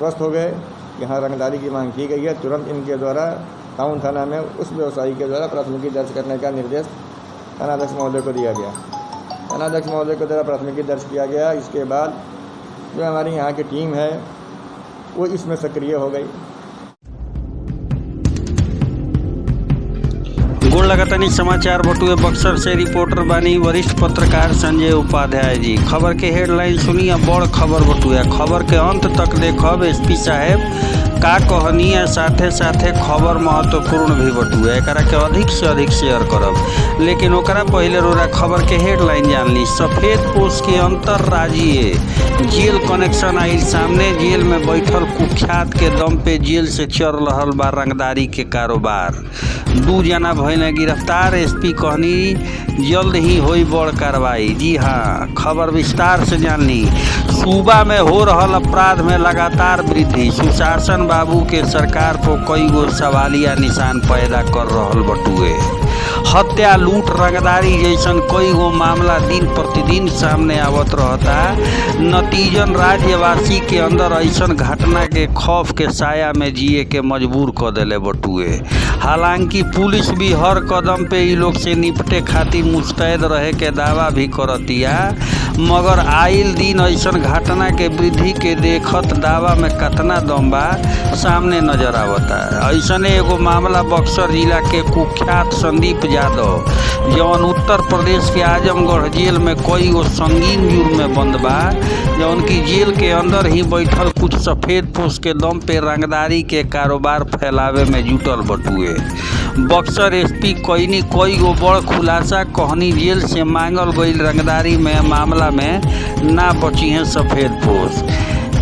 आश्वस्त हो गए कि हाँ रंगदारी की मांग की गई है। तुरंत इनके द्वारा टाउन थाना में उस व्यवसायी के द्वारा प्राथमिकी दर्ज करने का निर्देश थानाध्यक्ष महोदय को दिया गया। थानाध्यक्ष महोदय के द्वारा प्राथमिकी दर्ज किया गया। इसके बाद जो हमारी यहाँ की टीम है वो इसमें सक्रिय हो गई। गुण लगातानी समाचार बटुए बक्सर से रिपोर्टर बानी वरिष्ठ पत्रकार संजय उपाध्याय जी। खबर के हेडलाइन सुनिए, बड़ खबर बटुए। खबर के अंत तक देखब एसपी साहेब का कहनी है, साथे साथे खबर महत्वपूर्ण भी बटुए। एकरा के अधिक से अधिक शेयर करब, लेकिन ओकरा पहले रोरा खबर के हेडलाइन जान ली। सफेद पोस्ट के अंतरराज्यीय जेल कनेक्शन आई सामने। जेल में बैठल कुख्यात के दम पे जेल से चल रहल बा रंगदारी के कारोबार। 2 जना भइले गिरफ्तार। एसपी कहनी जल्द ही होई बड़ कार्रवाई। जी हाँ, खबर विस्तार से जान ली। सूबा में हो रहल अपराध में लगातार वृद्धि। सुशासन बाबू के सरकार को कई गो सवालिया निशान पैदा कर रहल बटुए। हत्या, लूट, रंगदारी जैसन कई गो मामला दिन प्रतिदिन सामने आवत रहता। नतीजन राज्यवासी के अंदर ऐसन घटना के खौफ के साया में जिए के मजबूर कर देले बटुए। हालांकि पुलिस भी हर कदम पे इ लोग से निपटे खातिर मुस्तैद रहे के दावा भी करतिया, मगर आइल दिन ऐसन घटना के वृद्धि के देखत दावा में कतना दम बा सामने नजर आवता। ऐसने एगो मामला बक्सर जिला के कुख्यात संदीप यादव, जौन उत्तर प्रदेश के आजमगढ़ जेल में कई गो संगीन जुर्म में बंद बा, जौन की जेल के अंदर ही बैठल कुछ सफेद पोश के दम पे रंगदारी के कारोबार फैलावे में जुटल बटुए। बक्सर एसपी कईनी कई गो बड़ खुलासा कहनी जेल से मांगल गई रंगदारी में मामला में ना बची हैं सफेद पोश,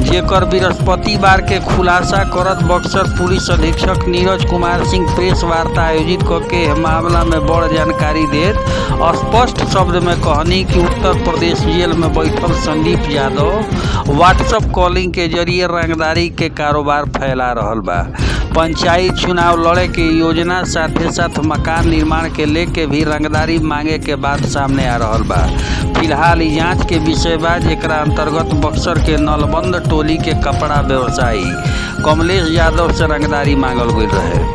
जेकर बृहस्पतिवार के खुलासा करत बक्सर पुलिस अधीक्षक नीरज कुमार सिंह प्रेस वार्ता आयोजित करके मामला में बड़ जानकारी देत स्पष्ट शब्द में कहनी कि उत्तर प्रदेश जेल में बैठल संदीप यादव व्हाट्सएप कॉलिंग के जरिए रंगदारी के कारोबार फैला रहल बा। पंचायत चुनाव लड़े के योजना साथे साथ मकान निर्माण के लेके भी रंगदारी मांगे के बात सामने आ रहल बा। फिलहाल ई जांच के विषय बा, जेकरा अंतर्गत बक्सर के नलबंद टोली के कपड़ा व्यवसायी कमलेश यादव से रंगदारी मांगल गई रहे,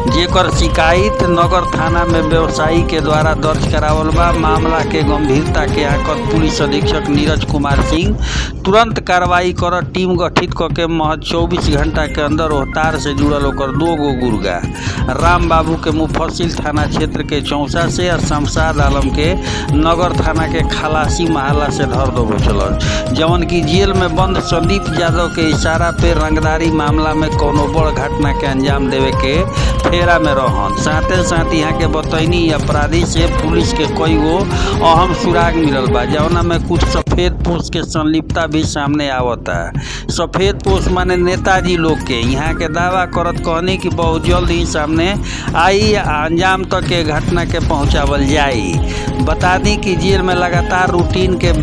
जेकर शिकायत नगर थाना में व्यवसायी के द्वारा दर्ज करावल बा। मामला के गंभीरता के आंकत पुलिस अधीक्षक नीरज कुमार सिंह तुरंत कार्रवाई कर टीम गठित करके महज 24 घंटा के अंदर रोहतार से जुड़ल होकर 2 गो गुर्गा राम बाबू के मुफस्सिल थाना क्षेत्र के चौसा से और शमशाद आलम के नगर थाना के खलासी महला से धर दो चलल, जवन की जेल में बंद संदीप यादव के इशारा पे रंगदारी मामला में कोनो बड़ घटना के अंजाम देवे के फेरा में रहन। साथे साथ यहाँ के बतैनी अपराधी से पुलिस के कई गो अहम सुराग मिलल बा, जवना में कुछ सफेद पोश के संलिप्तता भी सामने आवता। सफेद पोश माने नेताजी लोग के यहाँ के दावा करत कहनी कि बहुत जल्द ही सामने आई अंजाम तक के घटना के पहुँचावल जाई। बता दी कि जेल में लगातार रूटीन के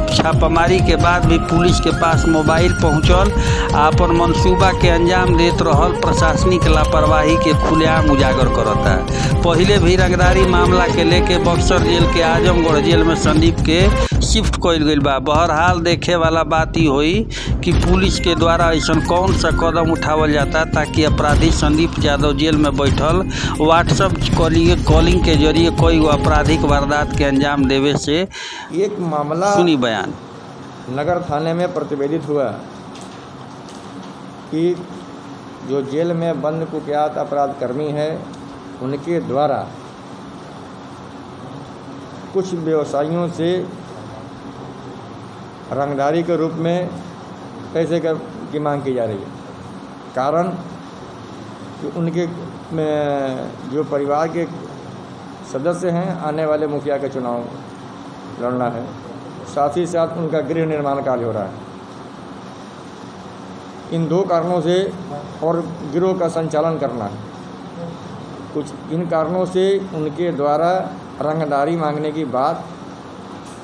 छापामारी के बाद भी पुलिस के पास मोबाइल पहुंचल अपन मंसूबा के अंजाम देत रहल प्रशासनिक लापरवाही के खुलेआम उजागर करता। पहले भी रंगदारी मामला के लेके बक्सर जेल के आजमगढ़ जेल में संदीप के शिफ्ट कइल गइल बा। बहरहाल देखे वाला बात ही हुई कि पुलिस के द्वारा ऐसा कौन सा कदम उठावल जाता ताकि अपराधी संदीप यादव जेल में बैठल व्हाट्सएप कॉलिंग के जरिए कोई आपराधिक वारदात के अंजाम देवे से। एक मामला सुनी बयान नगर थाने में प्रतिवेदित हुआ कि जो जेल में बंद कुख्यात अपराध कर्मी है उनके द्वारा कुछ व्यवसायियों से रंगदारी के रूप में पैसे की मांग की जा रही है। कारण कि उनके जो परिवार के सदस्य हैं आने वाले मुखिया के चुनाव लड़ना है, साथ ही साथ उनका गृह निर्माण कार्य हो रहा है। इन 2 कारणों से और गिरोह का संचालन करना है। कुछ इन कारणों से उनके द्वारा रंगदारी मांगने की बात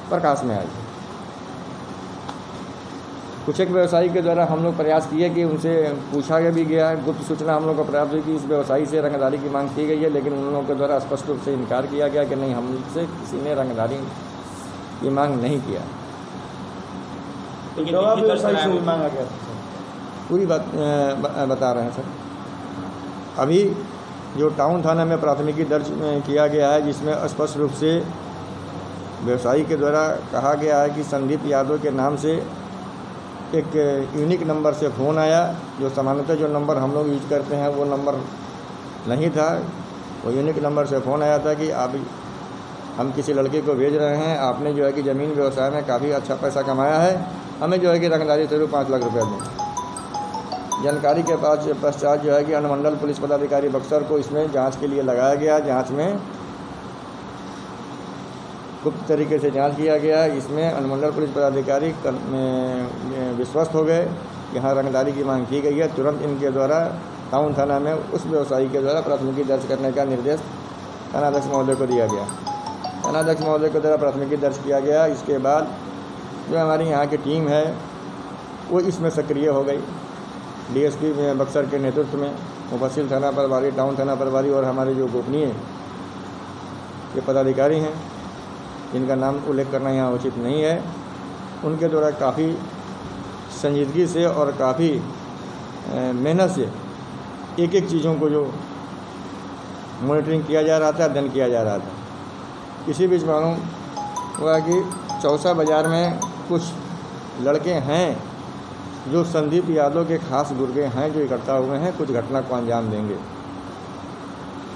प्रकाश में आई। कुछ एक व्यवसायी के द्वारा हम लोग प्रयास किए कि उनसे पूछा भी गया है, गुप्त सूचना हम लोग को प्राप्त हुई कि इस व्यवसायी से रंगदारी की मांग की गई है, लेकिन उन लोगों के द्वारा स्पष्ट रूप से इनकार किया गया कि नहीं, हमसे किसी ने रंगदारी की मांग नहीं किया। व्यवसायी से मांगा गया पूरी बात बता रहे हैं सर। अभी जो टाउन थाना में प्राथमिकी दर्ज किया गया है, जिसमें स्पष्ट रूप से व्यवसायी के द्वारा कहा गया है कि संदीप यादव के नाम से एक यूनिक नंबर से फ़ोन आया, जो सामान्यतः जो नंबर हम लोग यूज करते हैं वो नंबर नहीं था। वो यूनिक नंबर से फ़ोन आया था कि आप हम किसी लड़के को भेज रहे हैं, आपने जो है कि ज़मीन व्यवसाय में काफ़ी अच्छा पैसा कमाया है, हमें जो है कि रंगदारी स्वरूप 5 लाख रुपये दें। जानकारी के पश्चात जो है कि अनुमंडल पुलिस पदाधिकारी बक्सर को इसमें जांच के लिए लगाया गया। जांच में गुप्त तरीके से जांच किया गया। इसमें अनुमंडल पुलिस पदाधिकारी विश्वस्त हो गए। यहाँ रंगदारी की मांग की गई है। तुरंत इनके द्वारा टाउन थाना में उस व्यवसायी के द्वारा प्राथमिकी दर्ज करने का निर्देश थानाध्यक्ष महोदय को दिया गया। थानाध्यक्ष महोदय के द्वारा प्राथमिकी दर्ज किया गया। इसके बाद जो हमारी यहाँ की टीम है वो इसमें सक्रिय हो गई। डीएसपी बक्सर के नेतृत्व में मुफस्सिल थाना प्रभारी, टाउन थाना प्रभारी और हमारे जो गोपनीय ये पदाधिकारी हैं, जिनका नाम उल्लेख करना यहाँ उचित नहीं है, उनके द्वारा काफ़ी संजीदगी से और काफ़ी मेहनत से एक एक चीज़ों को जो मॉनिटरिंग किया जा रहा था, अध्ययन किया जा रहा था। इसी बीच मालूम हुआ कि चौसा बाज़ार में कुछ लड़के हैं जो संदीप यादव के खास गुर्गे हैं, जो इकट्ठा हुए हैं, कुछ घटना को अंजाम देंगे।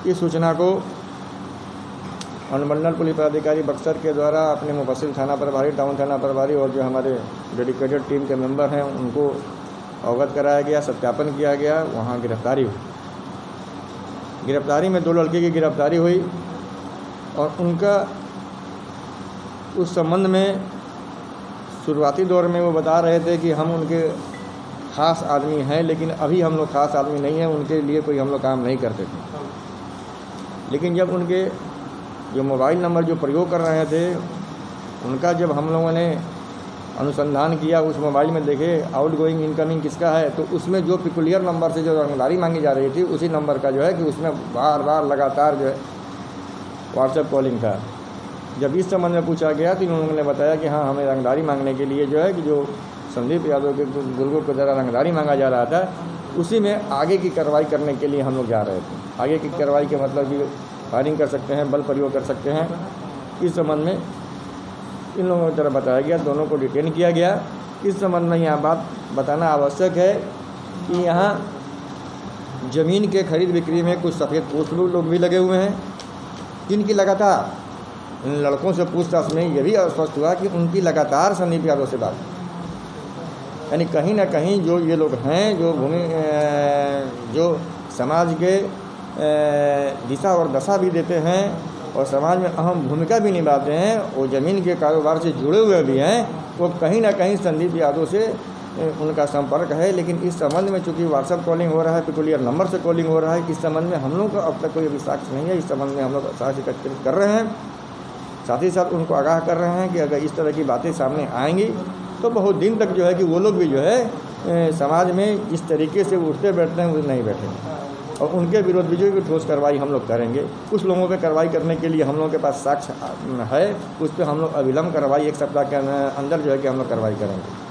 इस सूचना को अनुमंडल पुलिस पदाधिकारी बक्सर के द्वारा अपने मुफस्सिल थाना प्रभारी, टाउन थाना प्रभारी और जो हमारे डेडिकेटेड टीम के मेंबर हैं उनको अवगत कराया गया, सत्यापन किया गया। वहाँ गिरफ्तारी हुई। गिरफ्तारी में 2 लड़के की गिरफ्तारी हुई और उनका उस संबंध में शुरुआती दौर में वो बता रहे थे कि हम उनके ख़ास आदमी हैं, लेकिन अभी हम लोग ख़ास आदमी नहीं हैं, उनके लिए कोई हम लोग काम नहीं करते थे। लेकिन जब उनके जो मोबाइल नंबर जो प्रयोग कर रहे थे, उनका जब हम लोगों ने अनुसंधान किया, उस मोबाइल में देखे आउटगोइंग इनकमिंग किसका है, तो उसमें जो पिकुलियर नंबर से जो रंगदारी मांगी जा रही थी, उसी नंबर का जो है कि उसमें बार बार लगातार जो है व्हाट्सएप कॉलिंग था। जब इस संबंध में पूछा गया तो इन लोगों ने बताया कि हाँ, हमें रंगदारी मांगने के लिए जो है कि जो संदीप यादव के गुर्गों के द्वारा रंगदारी मांगा जा रहा था, उसी में आगे की कार्रवाई करने के लिए हम लोग जा रहे थे। आगे की कार्रवाई के मतलब कि फायरिंग कर सकते हैं, बल प्रयोग कर सकते हैं। इस संबंध में इन लोगों की तरफ बताया गया, दोनों को डिटेन किया गया। इस संबंध में यहाँ बात बताना आवश्यक है कि यहाँ ज़मीन के खरीद बिक्री में कुछ सफ़ेद पोस्ट लोग भी लगे हुए हैं, जिनकी लगातार इन लड़कों से पूछताछ में यह भी स्पष्ट हुआ कि उनकी लगातार संदीप यादव से बात, यानी कहीं ना कहीं जो ये लोग हैं जो समाज के दिशा और दशा भी देते हैं और समाज में अहम भूमिका भी निभाते हैं, वो ज़मीन के कारोबार से जुड़े हुए भी हैं, वो कहीं ना कहीं संदीप यादव से उनका संपर्क है। लेकिन इस संबंध में चूँकि व्हाट्सएप कॉलिंग हो रहा है, पिकुलियर नंबर से कॉलिंग हो रहा है, इस संबंध में हम लोग का अब तक कोई अभी साक्ष्य नहीं है। इस संबंध में हम लोग साक्ष्य एकत्रित कर रहे हैं, साथ ही साथ उनको आगाह कर रहे हैं कि अगर इस तरह की बातें सामने आएंगी तो बहुत दिन तक जो है कि वो लोग भी जो है समाज में जिस तरीके से उठते बैठते हैं वो नहीं बैठेंगे और उनके विरोध भी जो ठोस कार्रवाई हम लोग करेंगे। कुछ लोगों पे कार्रवाई करने के लिए हम लोगों के पास साक्ष्य है, उस पर हम लोग अविलंब कार्रवाई 1 सप्ताह के अंदर जो है कि हम लोग कार्रवाई करेंगे।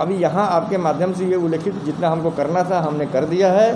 अभी यहाँ आपके माध्यम से ये उल्लेखित जितना हमको करना था हमने कर दिया है।